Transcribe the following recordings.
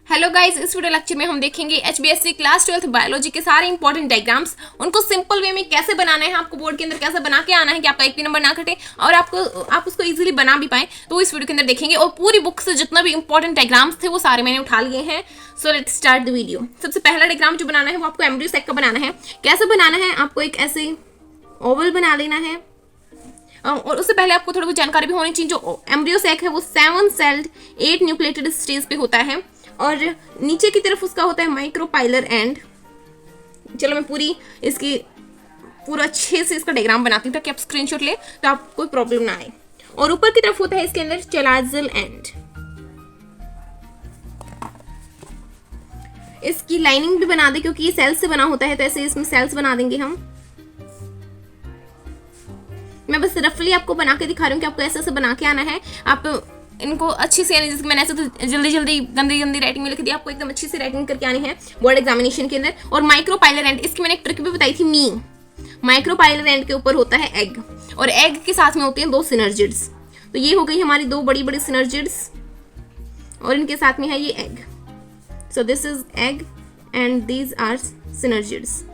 Hello guys, इस video lecture में हम देखेंगे एचबीएससी क्लास 12th बायोलॉजी के सारे इंपॉर्टेंट डायग्राम्स, उनको सिंपल वे में कैसे बनाना है, आपको बोर्ड के अंदर कैसे बना के आना है कि आपका एक भी नंबर ना कटे और आप उसको इजीली बना भी पाएं, तो इस वीडियो के अंदर देखेंगे। और पूरी बुक से जितना भी इंपॉर्टेंट डायग्राम्स थे वो सारे मैंने उठा लिए हैं। So let's start the video. सबसे पहला डायग्राम जो बनाना है वो आपको एम्ब्रियो सैक का बनाना है। कैसे बनाना है, आपको एक ऐसे ओवल बना लेना है और उससे पहले आपको थोड़ी बहुत जानकारी भी होनी चाहिए। जो एम्ब्रियो सैक है वो 7 सेल्ड 8 न्यूक्लिएटेड स्टेज पे होता है और नीचे की तरफ उसका होता है माइक्रोपाइलर एंड। चलो मैं पूरा अच्छे से इसका डायग्राम बनाती हूँ ताकि आप स्क्रीनशॉट ले तो आपको कोई प्रॉब्लम ना आए। और ऊपर की तरफ होता है इसके अंदर चलाजल एंड। इसकी लाइनिंग भी बना दे क्योंकि ये सेल्स से बना होता है, तो ऐसे इसमें सेल्स बना देंगे हम। मैं बस रफली आपको बना के दिखा रही हूँ कि आपको ऐसे बना के आना है। आप इनको अच्छी से, जैसे मैंने ऐसे तो जल्दी गंदी राइटिंग में लिख दिया, आपको एकदम अच्छी से राइटिंग करके आनी है बोर्ड एग्जामिनेशन के अंदर। और माइक्रोपाइलर एंड, इसकी मैंने एक ट्रिक भी बताई थी। माइक्रोपाइलर एंड के ऊपर होता है एग और एग के साथ में होते हैं 2 सिनर्जिड्स। तो ये हो गई हमारी 2 बड़ी सिनर्जिड्स और इनके साथ में है ये egg. So this is egg and these are synergids.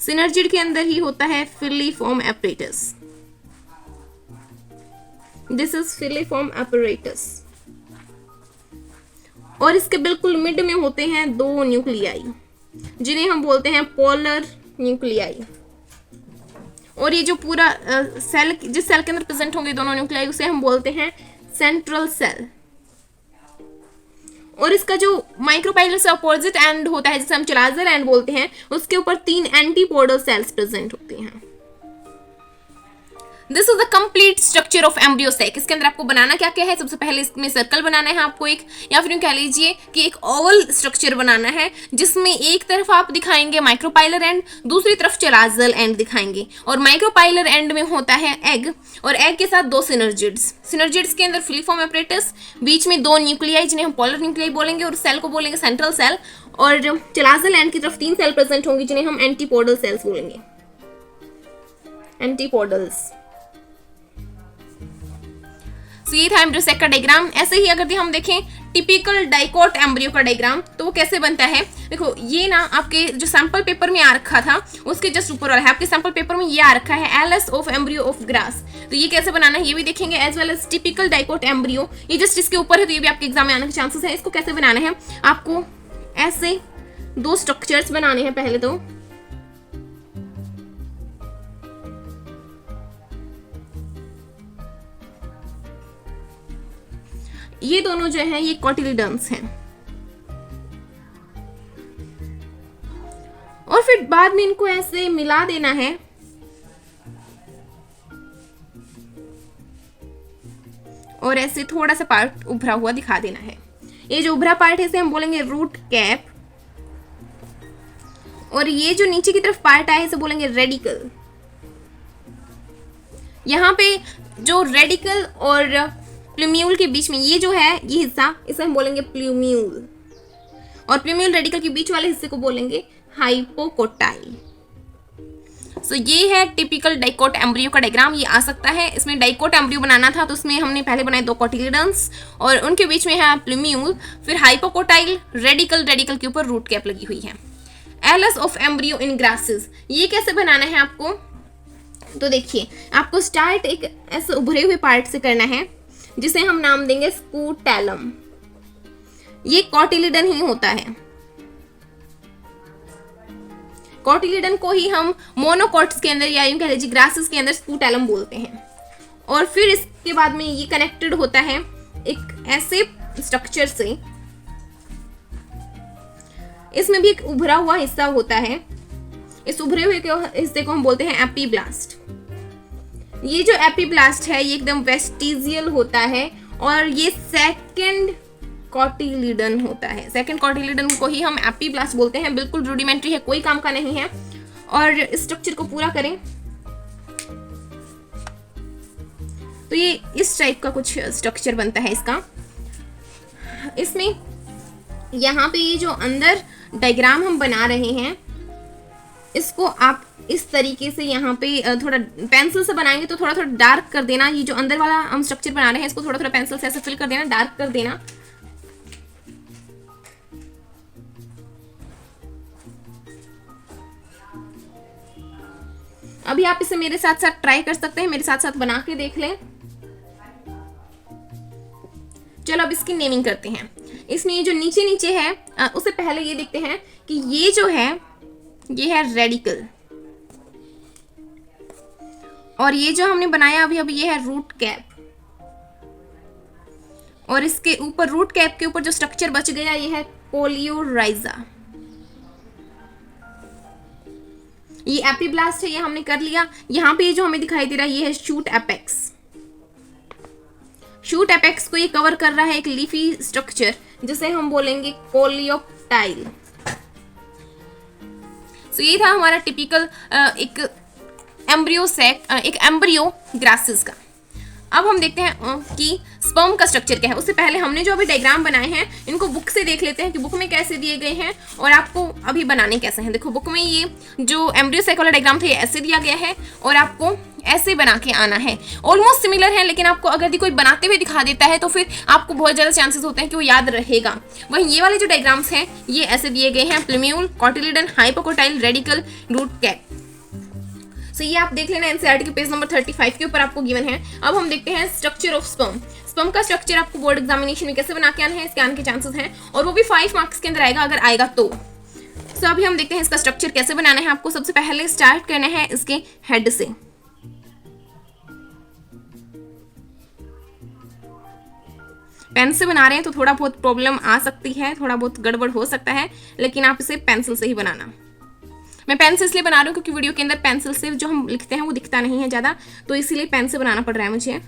Synergid के अंदर ही होता है filiform apparatus. This is filiform apparatus. और इसके बिल्कुल मिड में होते हैं 2 न्यूक्लियाई जिन्हें हम बोलते हैं पोलर न्यूक्लियाई। और ये जो पूरा सेल, जिस सेल के अंदर प्रेजेंट होंगे दोनों न्यूक्लियाई, उसे हम बोलते हैं सेंट्रल सेल। और इसका जो माइक्रोपाइलर से अपोजिट एंड होता है जिसे हम चलाजल एंड बोलते हैं, उसके ऊपर 3 एंटीपोडल सेल्स प्रेजेंट होते हैं। This is the complete structure of embryo sac. इसके अंदर आपको बनाना क्या क्या है, सबसे पहले इसमें सर्कल बनाना है आपको एक, या फिर कह लीजिए कि एक ओवल स्ट्रक्चर बनाना है जिसमें एक तरफ आप दिखाएंगे माइक्रोपाइलर एंड, दूसरी तरफ चलाजल एंड दिखाएंगे। और माइक्रोपाइलर एंड में होता है एग और एग के साथ 2 सिनर्जिड्स के अंदर फिलिफॉर्म एपरेटस, बीच में 2 न्यूक्लियाई जिन्हें हम पोलर न्यूक्लियाई बोलेंगे और सेल को बोलेंगे सेंट्रल सेल। और चलाजल एंड की तरफ 3 सेल प्रेजेंट होंगी जिन्हें हम एंटीपोडल सेल्स बोलेंगे, एंटीपोडल्स। तो ये था एम्ब्रियो सैक का डायग्राम। ऐसे ही अगर हम देखें टिपिकल डाइकोट एम्ब्रियो का डायग्राम, तो वो कैसे बनता है। देखो ये ना आपके जो सैंपल पेपर में आ रखा था उसके जस्ट ऊपर वाला है। आपके सैंपल पेपर में ये आ रखा है L S of embryo of grass. तो ये कैसे बनाना है ये भी देखेंगे, as well as typical dicot embryo. ये जस्ट इसके ऊपर है तो ये भी आपके एग्जाम में आने के चांसेस है। इसको कैसे बनाना है, आपको ऐसे 2 स्ट्रक्चर्स बनाने हैं। पहले तो ये दोनों जो है ये कॉटिलिडन्स हैं और फिर बाद में इनको ऐसे मिला देना है। और ऐसे थोड़ा सा पार्ट उभरा हुआ दिखा देना है। ये जो उभरा पार्ट है इसे हम बोलेंगे रूट कैप। और ये जो नीचे की तरफ पार्ट आया है इसे बोलेंगे रेडिकल। यहाँ पे जो रेडिकल और प्लूम्यूल के बीच में ये जो है ये हिस्सा, इसे हम बोलेंगे प्लूम्यूल। और प्लूम्यूल रेडिकल के बीच वाले हिस्से को बोलेंगे हाइपोकोटाइल। सो ये है टिपिकल डाइकोट एम्ब्रियो का डायग्राम। ये आ सकता है, इसमें डाइकोट एम्ब्रियो बनाना था तो उसमें हमने पहले बनाए 2 कॉटिलिडन्स और उनके बीच में है प्लूम्यूल, फिर हाइपोकोटाइल, रेडिकल के ऊपर रूट कैप लगी हुई है। L S of embryo in grasses, ये कैसे बनाना है आपको। तो देखिए, आपको स्टार्ट एक ऐसे उभरे हुए पार्ट से करना है जिसे हम नाम देंगे स्कूटेलम। ये कॉटिलिडन ही होता है। कॉटिलिडन को ही हम मोनोकॉट्स के अंदर या यूं कह लीजिए ग्रासेस के अंदर स्कूटेलम बोलते हैं। और फिर इसके बाद में ये कनेक्टेड होता है एक ऐसे स्ट्रक्चर से। इसमें भी एक उभरा हुआ हिस्सा होता है। इस उभरे हुए हिस्से को हम बोलते हैं एपीब्लास्ट। ये जो एपीब्लास्ट है ये एकदम वेस्टिजियल होता है और ये सेकंड कॉटिलिडन होता है। सेकंड कॉटिलिडन को ही हम एपीब्लास्ट बोलते हैं। बिल्कुल रूडिमेंट्री है, कोई काम का नहीं है। और इस स्ट्रक्चर को पूरा करें तो ये इस टाइप का कुछ स्ट्रक्चर बनता है इसका। इसमें यहाँ पे ये जो अंदर डायग्राम हम बना रहे हैं इसको आप इस तरीके से यहाँ पे थोड़ा पेंसिल से बनाएंगे तो थोड़ा थोड़ा डार्क कर देना। ये जो अंदर वाला हम स्ट्रक्चर बना रहे हैं इसको थोड़ा थोड़ा पेंसिल से ऐसे फिल कर देना, डार्क कर देना। अभी आप इसे मेरे साथ साथ ट्राई कर सकते हैं, मेरे साथ साथ बना के देख लें। चलो अब इसकी नेमिंग करते हैं। इसमें ये जो नीचे नीचे है उससे पहले ये देखते हैं कि ये जो है ये है रेडिकल, और ये जो हमने बनाया अभी अभी ये है रूट कैप, और इसके ऊपर रूट कैप के ऊपर जो स्ट्रक्चर बच गया ये है कोलियोराइजा। ये एपिब्लास्ट है, ये हमने कर लिया। यहाँ पे जो हमें दिखाई दे रहा है ये है शूट एपेक्स। शूट एपेक्स को ये कवर कर रहा है एक लीफी स्ट्रक्चर जिसे हम बोलेंगे कोलियोप्टाइल। तो ये था हमारा टिपिकल एक एम्ब्रियो ग्रासेस का। अब हम देखते हैं कि स्पर्म का स्ट्रक्चर क्या है। उससे पहले हमने जो अभी डायग्राम बनाए हैं इनको बुक से देख लेते हैं कि बुक में कैसे दिए गए हैं और आपको अभी बनाने कैसे हैं। देखो बुक में ये जो एम्ब्रियो साइक वाला डायग्राम था ये ऐसे दिया गया है और आपको ऐसे बना के आना है। ऑलमोस्ट सिमिलर है, लेकिन आपको अगर कोई बनाते हुए दिखा देता है तो फिर आपको बहुत ज़्यादा चांसेस होते हैं कि वो याद रहेगा। वहीं ये वाले जो डायग्राम्स हैं ये ऐसे दिए गए हैं, plumule, cotyledon, hypocotyl, radicle, root cap. तो ये आप देख लेना, एनसीईआरटी के पेज नंबर 35 के ऊपर आपको गिवन है। अब हम देखते हैं स्ट्रक्चर ऑफ स्पर्म। स्पर्म का स्ट्रक्चर आपको बोर्ड एग्जामिनेशन में कैसे बना के आना है, इसके आने के चांसेस हैं, और वो भी 5 मार्क्स के अंदर आएगा अगर आएगा तो। अभी हम देखते हैं इसका स्ट्रक्चर कैसे बनाना है। आपको सबसे पहले स्टार्ट करना है इसके हेड से। पेन से बना रहे हैं तो थोड़ा बहुत प्रॉब्लम आ सकती है, थोड़ा बहुत गड़बड़ हो सकता है, लेकिन आप इसे पेंसिल से ही बनाना। मैं पेन से इसलिए बना रही हूँ क्योंकि वीडियो के अंदर पेंसिल से जो हम लिखते हैं वो दिखता नहीं है ज़्यादा, तो इसीलिए पेन से बनाना पड़ रहा है मुझे।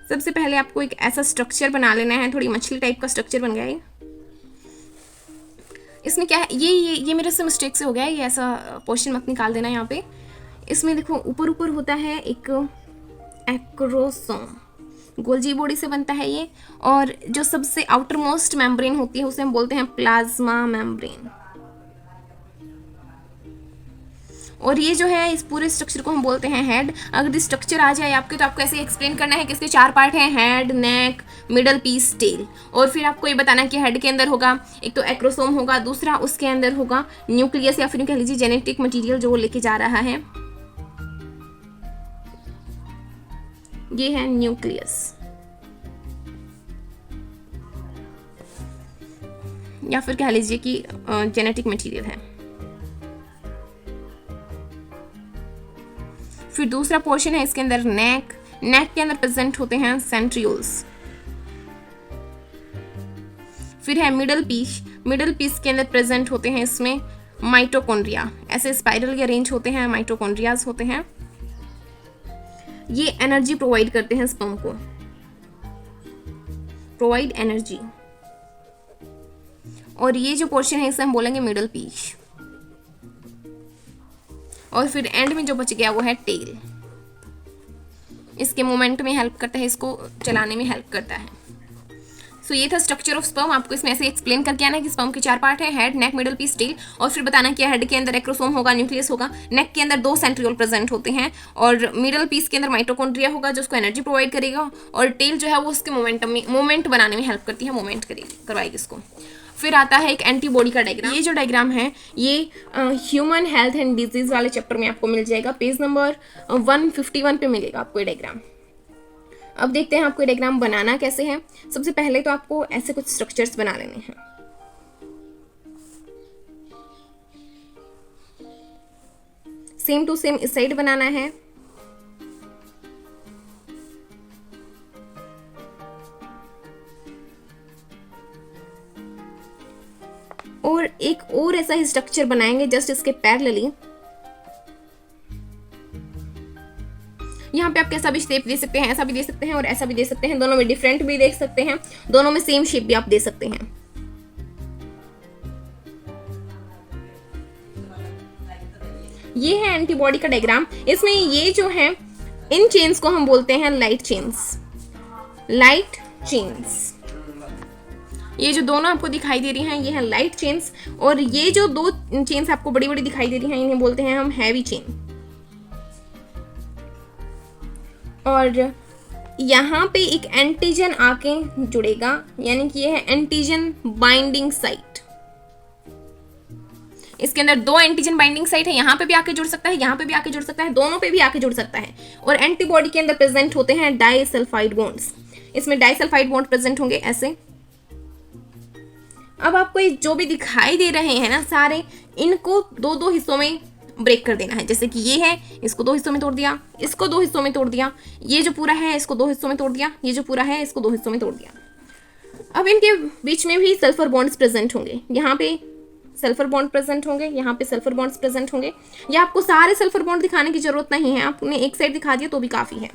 सबसे पहले आपको एक ऐसा स्ट्रक्चर बना लेना है, थोड़ी मछली टाइप का स्ट्रक्चर बन गया है। इसमें क्या है, ये मेरे से मिस्टेक से हो गया है, ये ऐसा पोर्शन मत निकाल देना यहाँ पे। इसमें देखो ऊपर ऊपर होता है एक एक्रोसोम, गोल्जी बॉडी से बनता है ये, और जो सबसे आउटर मोस्ट मेम्ब्रेन होती है उसे हम बोलते हैं प्लाज्मा मेम्ब्रेन। और ये जो है इस पूरे स्ट्रक्चर को हम बोलते हैं हेड। अगर स्ट्रक्चर आ जाए आपके तो आपको ऐसे एक्सप्लेन करना है कि इसके 4 पार्ट हैं, हेड, नेक, मिडल पीस, टेल। और फिर आपको ये बताना कि हेड के अंदर होगा एक तो एक्रोसोम होगा, दूसरा उसके अंदर होगा न्यूक्लियस या फिर कह लीजिए जेनेटिक मटीरियल जो वो लेके जा रहा है, ये है न्यूक्लियस, या फिर कह लीजिए कि जेनेटिक मटेरियल है। फिर दूसरा पोर्शन है इसके अंदर नेक। नेक के अंदर प्रेजेंट होते हैं सेंट्रियोल्स। फिर है मिडल पीस। मिडल पीस के अंदर प्रेजेंट होते हैं इसमें माइटोकॉन्ड्रिया, ऐसे स्पाइरल अरेंज होते हैं, माइटोकॉन्ड्रियाज होते हैं। ये एनर्जी प्रोवाइड करते हैं स्पर्म को, प्रोवाइड एनर्जी। और ये जो पोर्शन है इसे हम बोलेंगे मिडल पीस। और फिर एंड में जो बच गया वो है टेल। इसके मूवमेंट में हेल्प करता है, इसको चलाने में हेल्प करता है। सो ये था स्ट्रक्चर ऑफ स्पर्म। आपको इसमें ऐसे एक्सप्लेन करके आना है कि स्पर्म के 4 पार्ट हैं, हेड, नेक, मिडल पीस, टेल। और फिर बताना कि हेड के अंदर एक्रोसोम होगा, न्यूक्लियस होगा, नेक के अंदर 2 सेंट्रियोल प्रेजेंट होते हैं, और मिडल पीस के अंदर माइटोकॉन्ड्रिया होगा जो उसको एनर्जी प्रोवाइड करेगा, और टेल जो है वो उसके मूवमेंट बनाने में हेल्प करती है, मूवमेंट करवाएगी इसको। फिर आता है एक एंटीबॉडी का डायग्राम। ये जो डायग्राम है ये ह्यूमन हेल्थ एंड डिजीज वाले चैप्टर में आपको मिल जाएगा, पेज नंबर 151 पे मिलेगा आपको ये डायग्राम। अब देखते हैं आपको ये डायग्राम बनाना कैसे है। सबसे पहले तो आपको ऐसे कुछ स्ट्रक्चर्स बना लेने हैं। सेम टू सेम इस साइड बनाना है। और एक और ऐसा ही स्ट्रक्चर बनाएंगे जस्ट इसके पैरेलली। यहाँ पे आप कैसा भी शेप दे सकते हैं, ऐसा भी दे सकते हैं और ऐसा भी दे सकते हैं, दोनों में डिफरेंट भी देख सकते हैं, दोनों में सेम शेप भी आप दे सकते हैं। ये है एंटीबॉडी का डायग्राम। इसमें ये जो है इन चेन्स को हम बोलते हैं लाइट चेन्स। लाइट चेन्स ये जो दोनों आपको दिखाई दे रही हैं ये हैं लाइट चेन्स, और ये जो दो चेन्स आपको बड़ी बड़ी दिखाई दे रही हैं इन्हें बोलते हैं हम हैवी चेन। और यहाँ पे एक एंटीजन आके जुड़ेगा, यानी कि ये है एंटीजन बाइंडिंग साइट। इसके अंदर दो एंटीजन बाइंडिंग साइट है, यहाँ पे भी आके जुड़ सकता है, यहाँ पे भी आके जुड़ सकता है, दोनों पे भी आके जुड़ सकता है। और एंटीबॉडी के अंदर प्रेजेंट होते हैं डाइसल्फाइड बॉन्ड्स, इसमें डाइसल्फाइड बॉन्ड प्रेजेंट होंगे ऐसे। अब आपको ये जो भी दिखाई दे रहे हैं ना सारे, इनको दो दो हिस्सों में ब्रेक कर देना है। जैसे कि ये है, इसको दो हिस्सों में तोड़ दिया, इसको दो हिस्सों में तोड़ दिया, ये जो पूरा है इसको दो हिस्सों में तोड़ दिया, ये जो पूरा है इसको दो हिस्सों में तोड़ दिया। अब इनके बीच में भी सल्फर बॉन्ड्स प्रेजेंट होंगे, यहाँ पे सल्फर बॉन्ड प्रेजेंट होंगे, यहाँ पे सल्फर बॉन्ड्स प्रेजेंट होंगे। या आपको सारे सल्फर बॉन्ड दिखाने की जरूरत नहीं है, आपने एक साइड दिखा दिया तो भी काफी है।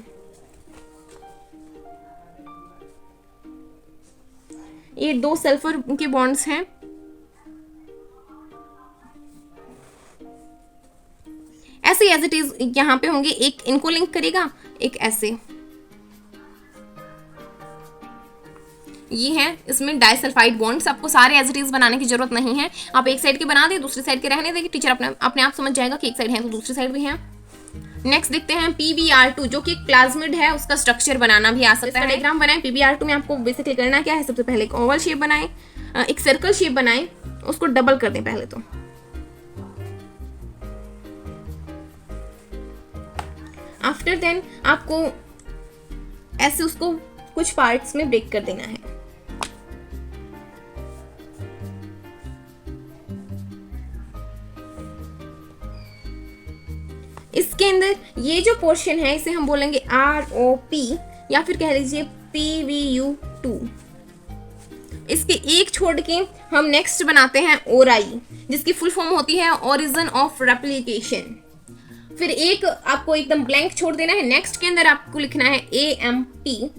ये दो सल्फर के बॉन्ड्स हैं, ऐसे एज इट इज यहाँ पे होंगे, एक इनको लिंक करेगा, एक ऐसे। ये है इसमें डाइसल्फाइड बॉन्ड्स, आपको सारे एज इट इज बनाने की जरूरत नहीं है, आप एक साइड के बना दे दूसरी साइड के रहने देंगे, टीचर अपने आप समझ जाएगा कि एक साइड है तो दूसरी साइड भी है। नेक्स्ट देखते हैं PbR2 जो कि एक प्लाज्मिड है, उसका स्ट्रक्चर बनाना भी आ सकता है। डायग्राम बनाएं PbR2 में, आपको बेसिकली करना क्या है, सबसे पहले एक ओवल शेप बनाएं, एक सर्कल शेप बनाएं, उसको डबल कर दें पहले तो। आफ्टर देन आपको ऐसे उसको कुछ पार्ट्स में ब्रेक कर देना है। इसके अंदर ये जो पोर्शन है इसे हम बोलेंगे ROP या फिर कह लीजिए PVU2। इसके एक छोड़ के हम नेक्स्ट बनाते हैं ORI, जिसकी फुल फॉर्म होती है ओरिजिन ऑफ रेप्लिकेशन। फिर एक आपको एकदम ब्लैंक छोड़ देना है, नेक्स्ट के अंदर आपको लिखना है AMPR।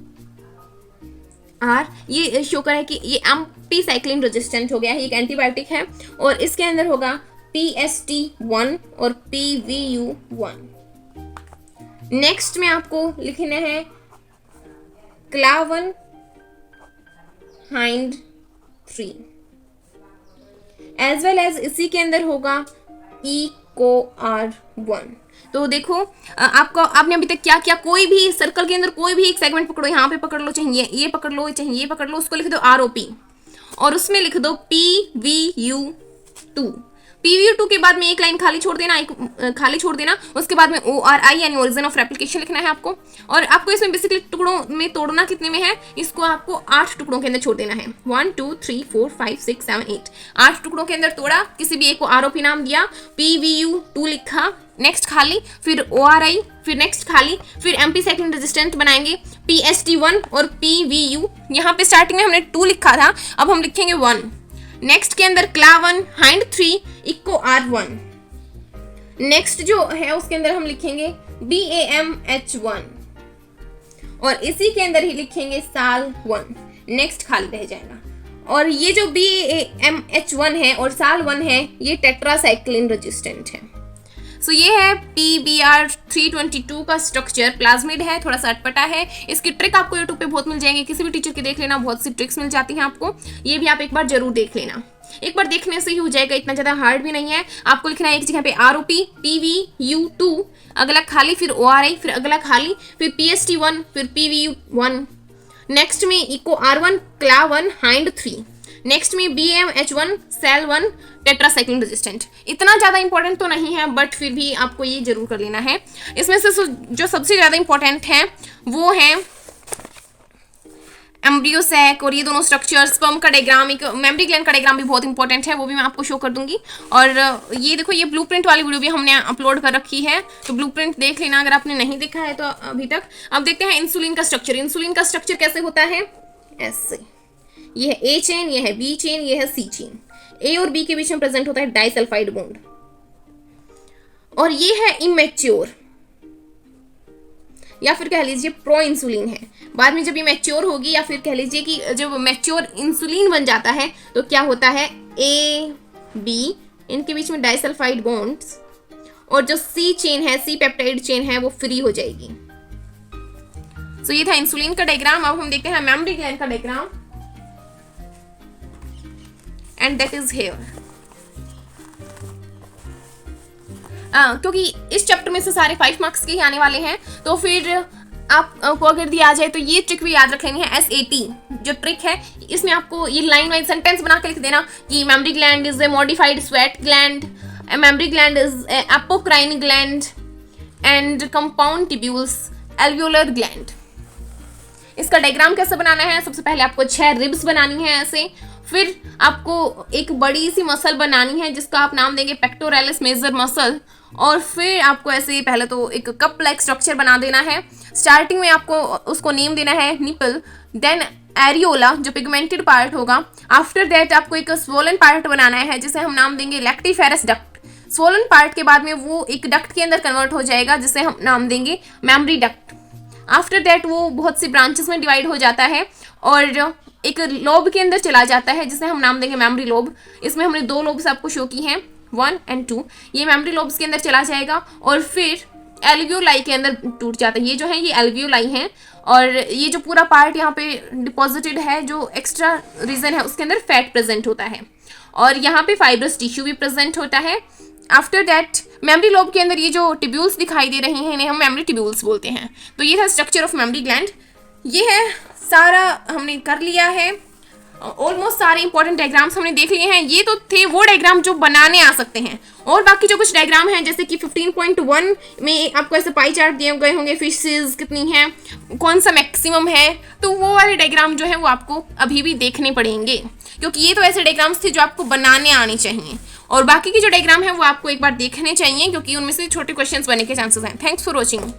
ये शो कर है कि ये एम्पीसाइक्लिन रेजिस्टेंट हो गया है, एक एंटीबायोटिक है। और इसके अंदर होगा PST1 और PVU1। नेक्स्ट में आपको लिखना है क्लावन हाइंड 3 एज वेल एज इसी के अंदर होगा EcoR1। तो देखो आपने अभी तक क्या किया, कोई भी सर्कल के अंदर कोई भी एक सेगमेंट पकड़ो, यहाँ पे पकड़ लो, चाहे ये पकड़ लो, चाहे ये पकड़ लो, उसको लिख दो ROP और उसमें लिख दो PVU2। PVU2 के बाद में एक लाइन खाली छोड़ देना, उसके बाद में ORI यानी ओरिजिन ऑफ रेप्लिकेशन लिखना है आपको। और आपको इसमें बेसिकली टुकड़ों में तोड़ना कितने में है, इसको आपको 8 टुकड़ों के अंदर छोड़ देना है। 1 2 3 4 5 6 7 8 8 टुकड़ों के अंदर तोड़ा, किसी भी एक को ROP नाम दिया, PVU2 लिखा, नेक्स्ट खाली, फिर ORI, फिर नेक्स्ट खाली, फिर एम्पीसाइक्लिन रेजिस्टेंट बनाएंगे PST1 और PVU। यहाँ पे स्टार्टिंग में हमने 2 लिखा था, अब हम लिखेंगे 1। नेक्स्ट के अंदर क्लावन हाइंड 3 EcoR1। नेक्स्ट जो है उसके अंदर हम लिखेंगे BAMH1 और इसी के अंदर ही लिखेंगे साल 1, नेक्स्ट खाली रह जाएगा। और ये जो BAMH1 है और साल 1 है ये टेट्रासाइक्लिन रेजिस्टेंट है। सो ये है PbR322 का स्ट्रक्चर, प्लाज्मिड है, थोड़ा सा अटपटा है। इसकी ट्रिक आपको यूट्यूब पे बहुत मिल जाएंगे, किसी भी टीचर की देख लेना, बहुत सी ट्रिक्स मिल जाती हैं आपको, ये भी आप एक बार जरूर देख लेना। एक बार देखने से ही हो जाएगा, इतना ज़्यादा हार्ड भी नहीं है। आपको लिखना है एक जगह पे ROP PVU2, अगला खाली, फिर ORI, फिर अगला खाली, फिर PST1, फिर PVU1, नेक्स्ट में EcoR1 क्लावन हाइंड 3, नेक्स्ट में BAMH1 सेल 1 टेट्रासाइक्लिन रेजिस्टेंट। इतना ज़्यादा इंपॉर्टेंट तो नहीं है बट फिर भी आपको ये जरूर कर लेना है। इसमें से जो सबसे ज़्यादा इंपॉर्टेंट है वो है एम्ब्रियोसैक और ये दोनों स्ट्रक्चर्स। स्पर्म का डायग्राम, एक मेमरी ग्लैंड का डायग्राम भी बहुत इंपॉर्टेंट है, वो भी मैं आपको शो कर दूंगी। और ये देखो, ये ब्लूप्रिंट वाली वीडियो भी हमने अपलोड कर रखी है, तो ब्लूप्रिंट देख लेना अगर आपने नहीं देखा है तो अभी तक। अब देखते हैं इंसुलिन का स्ट्रक्चर। इंसुलिन का स्ट्रक्चर कैसे होता है, ऐसे, ये है A चेन, ये है B चेन, ये है C चेन। A और B के बीच में प्रेजेंट होता है डाइसल्फाइड बॉन्ड। और ये है इमेच्योर या फिर कह लीजिए प्रो इंसुलिन है। बाद में जब ये मैच्योर होगी या फिर कह लीजिए कि जब मैच्योर इंसुलिन बन जाता है तो क्या होता है, A B इनके बीच में डाइसल्फाइड बॉन्ड्स और जो C चेन है, C पेप्टाइड चेन है, वो फ्री हो जाएगी। सो ये था इंसुलिन का डायग्राम। अब हम देखते हैं मेमरी ग्लैंड का diagram. And that is here. क्योंकि इस चैप्टर में से सारे 5 मार्क्स के ही आने वाले हैं, तो फिर आपको अगर दिया आ जाए तो ये ट्रिक भी याद रख लेनी है। SAT जो ट्रिक है, इसमें आपको ये लाइन वाइज सेंटेंस बना के लिख देना कि mammary gland is a modified sweat gland, mammary gland is apocrine gland and compound tubules alveolar gland. इसका डायग्राम कैसे बनाना है, सबसे पहले आपको 6 रिब्स बनानी है ऐसे, फिर आपको एक बड़ी सी मसल बनानी है जिसका आप नाम देंगे पेक्टोरैलिस मेजर मसल, और फिर आपको ऐसे पहले तो एक कप लाइक स्ट्रक्चर बना देना है। स्टार्टिंग में आपको उसको नेम देना है निपल, देन एरियोला जो पिगमेंटेड पार्ट होगा। आफ्टर दैट आपको एक स्वोलन पार्ट बनाना है जिसे हम नाम देंगे लैक्टिफेरस डक्ट। स्वोलन पार्ट के बाद में वो एक डक्ट के अंदर कन्वर्ट हो जाएगा जिसे हम नाम देंगे मेमरी डक्ट। आफ्टर दैट वो बहुत सी ब्रांचेस में डिवाइड हो जाता है और एक लोब के अंदर चला जाता है जिसे हम नाम देंगे मेमरी लोब। इसमें हमने 2 लोब्स आपको शो की हैं, 1 और 2। ये मेमरी लोब्स के अंदर चला जाएगा और फिर एल्वियोलाई के अंदर टूट जाता है। ये जो है ये एल्वियोलाई हैं, और ये जो पूरा पार्ट यहाँ पे डिपॉजिटेड है, जो एक्स्ट्रा रीजन है उसके अंदर फैट प्रेजेंट होता है, और यहाँ पे फाइब्रस टिश्यू भी प्रेजेंट होता है। आफ्टर दैट मेमरी लोब के अंदर ये जो ट्यूब्यूल्स दिखाई दे रही हैं इन्हें हम मेमरी ट्यूब्यूल्स बोलते हैं। तो ये था स्ट्रक्चर ऑफ मेमरी ग्लैंड। ये है सारा हमने कर लिया है, ऑलमोस्ट सारे इंपॉर्टेंट डायग्राम्स हमने देख लिए हैं। ये तो थे वो डायग्राम जो बनाने आ सकते हैं, और बाकी जो कुछ डायग्राम हैं जैसे कि 15.1 में आपको ऐसे पाई चार्ट दिए गए होंगे, फिशेस कितनी हैं, कौन सा मैक्सिमम है, तो वो वाले डायग्राम जो है वो आपको अभी भी देखने पड़ेंगे, क्योंकि ये तो ऐसे डायग्राम्स थे जो आपको बनाने आने चाहिए, और बाकी के जो डायग्राम है वो आपको एक बार देखने चाहिए क्योंकि उनमें से छोटे क्वेश्चंस बनने के चांसेस हैं। Thanks for watching.